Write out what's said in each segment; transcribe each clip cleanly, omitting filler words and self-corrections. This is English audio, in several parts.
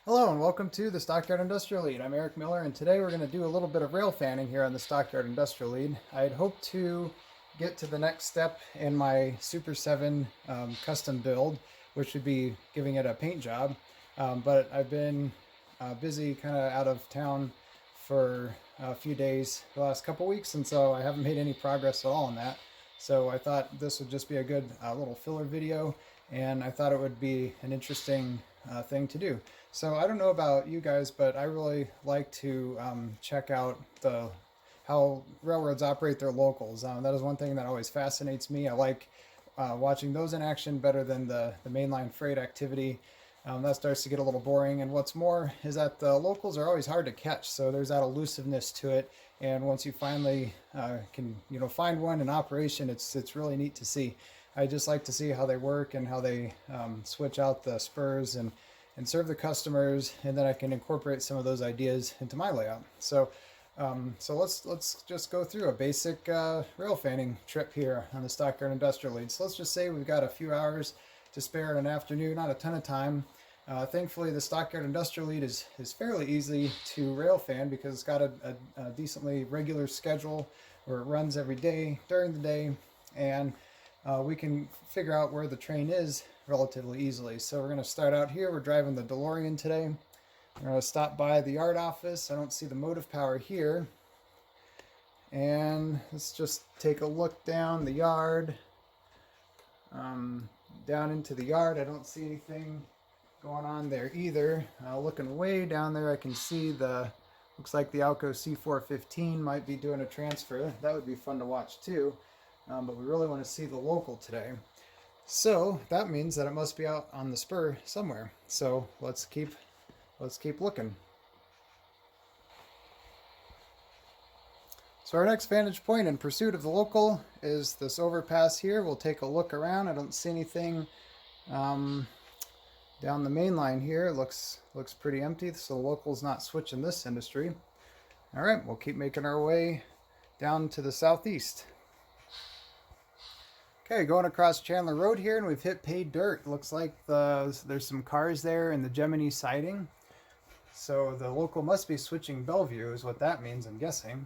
Hello and welcome to the Stockyard Industrial Lead. I'm Eric Miller, and today we're going to do a little bit of rail fanning here on the Stockyard Industrial Lead. I had hoped to get to the next step in my Super 7 custom build, which would be giving it a paint job, but I've been busy kind of out of town for a few days the last couple weeks, and so I haven't made any progress at all on that. So I thought this would just be a good little filler video, and I thought it would be an interesting thing to do. So I don't know about you guys, but I really like to check out how railroads operate their locals. That is one thing that always fascinates me. I like watching those in action better than the mainline freight activity. That starts to get a little boring. And what's more is that the locals are always hard to catch, so there's that elusiveness to it. And once you finally can find one in operation, it's really neat to see. I just like to see how they work and how they switch out the spurs and serve the customers, and then I can incorporate some of those ideas into my layout. So let's just go through a basic rail fanning trip here on the Stockyard Industrial Lead. So let's just say we've got a few hours to spare in an afternoon, not a ton of time. Thankfully, the Stockyard Industrial Lead is fairly easy to rail fan because it's got a decently regular schedule where it runs every day during the day, and we can figure out where the train is relatively easily. So we're going to start out here. We're driving the DeLorean today. We're going to stop by the yard office. I don't see the motive power here. And let's just take a look down the yard. Down into the yard, I don't see anything going on there either. Looking way down there, I can see looks like the Alco C415 might be doing a transfer. That would be fun to watch too. But we really want to see the local today. So that means that it must be out on the spur somewhere. So let's keep looking. So our next vantage point in pursuit of the local is this overpass here. We'll take a look around. I don't see anything down the main line here. It looks pretty empty, so the local's not switching this industry. All right, we'll keep making our way down to the southeast. Okay, going across Chandler Road here, and we've hit paid dirt. Looks like there's some cars there in the Gemini siding. So the local must be switching Bellevue is what that means, I'm guessing.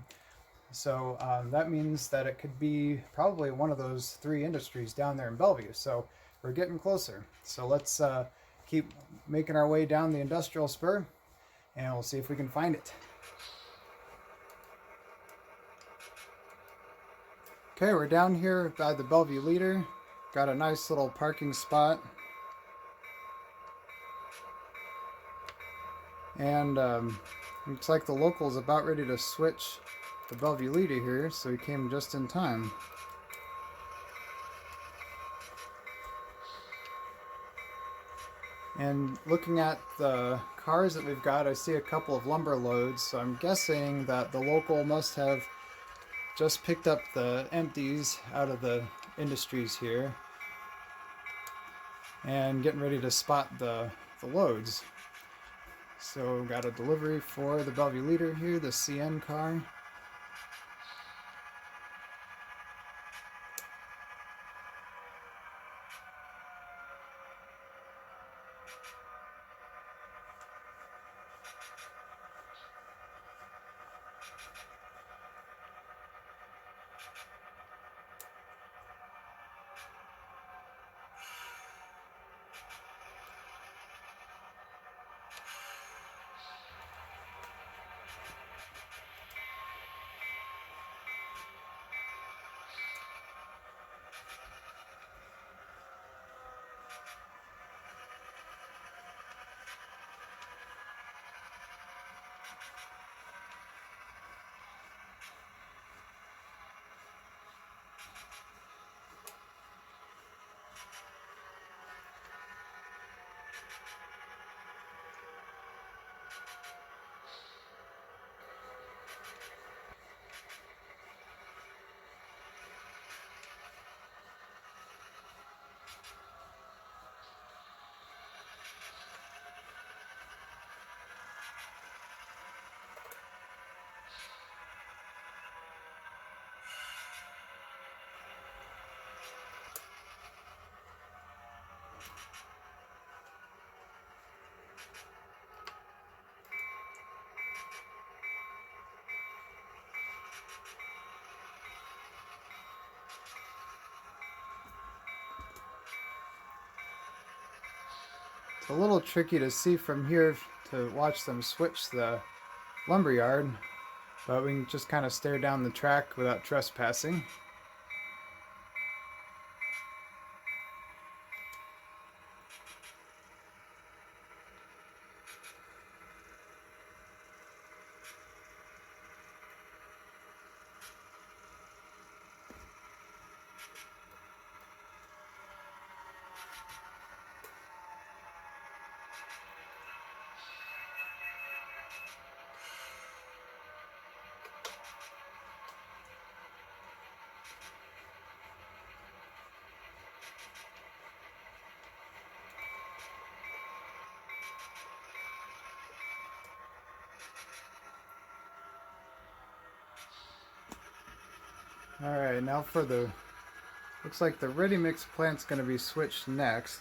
So that means that it could be probably one of those three industries down there in Bellevue. So we're getting closer. So let's keep making our way down the industrial spur, and we'll see if we can find it. Okay, we're down here by the Bellevue Leader. Got a nice little parking spot. And looks like the local is about ready to switch the Bellevue Leader here, so he came just in time. And looking at the cars that we've got, I see a couple of lumber loads, so I'm guessing that the local must have just picked up the empties out of the industries here and getting ready to spot the loads. So we've got a delivery for the Bellevue Leader here, the CN car. It's a little tricky to see from here to watch them switch the lumberyard, but we can just kind of stare down the track without trespassing. Alright, now for the, looks like the ready mix plant's going to be switched next.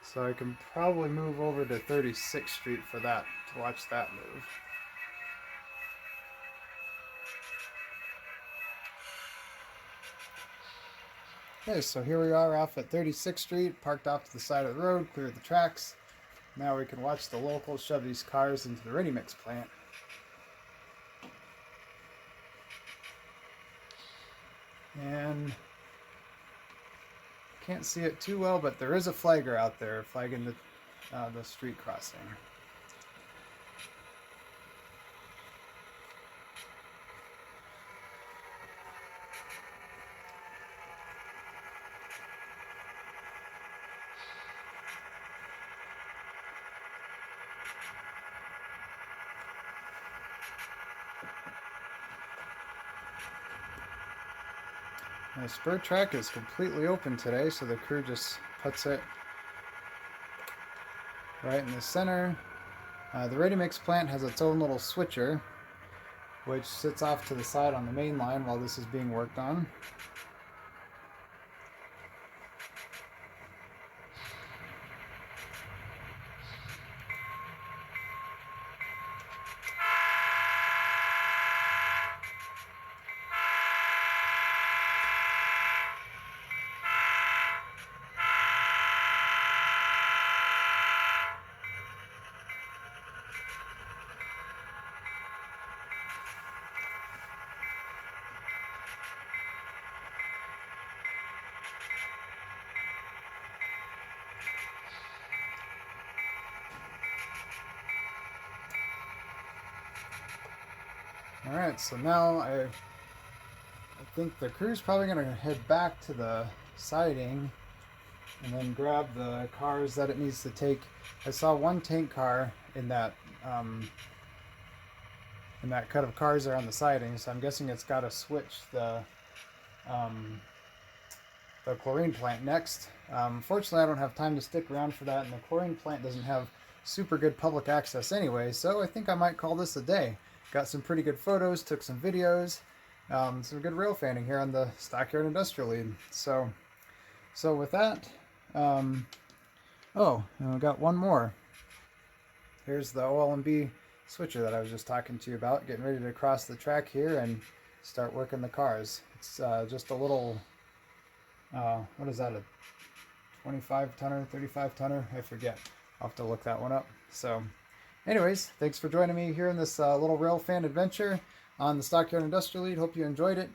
So I can probably move over to 36th Street for that, to watch that move. Okay, so here we are off at 36th Street, parked off to the side of the road, cleared the tracks. Now we can watch the locals shove these cars into the ready mix plant. And can't see it too well, but there is a flagger out there flagging the street crossing. The spur track is completely open today, so the crew just puts it right in the center. The ready mix plant has its own little switcher, which sits off to the side on the main line while this is being worked on. Alright, so now I think the crew's probably going to head back to the siding and then grab the cars that it needs to take. I saw one tank car in that cut of cars there on the siding, so I'm guessing it's got to switch the chlorine plant next. Fortunately, I don't have time to stick around for that, and the chlorine plant doesn't have super good public access anyway, so I think I might call this a day. Got some pretty good photos, took some videos, some good rail fanning here on the Stockyard Industrial Lead. So with that, oh, and we got one more. Here's the OLMB switcher that I was just talking to you about, getting ready to cross the track here and start working the cars. It's just a little, what is that, a 25 tonner, 35 tonner? I forget. I'll have to look that one up. So anyways, thanks for joining me here in this little rail fan adventure on the Stockyard Industrial Lead. Hope you enjoyed it,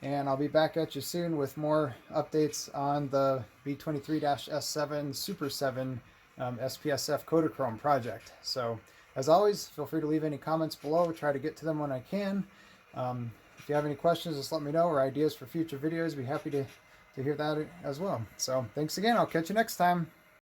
and I'll be back at you soon with more updates on the B23-S7 Super 7 SPSF Kodachrome project. So as always, feel free to leave any comments below. Try to get to them when I can. If you have any questions, just let me know, or ideas for future videos. Be happy to hear that as well. So thanks again. I'll catch you next time.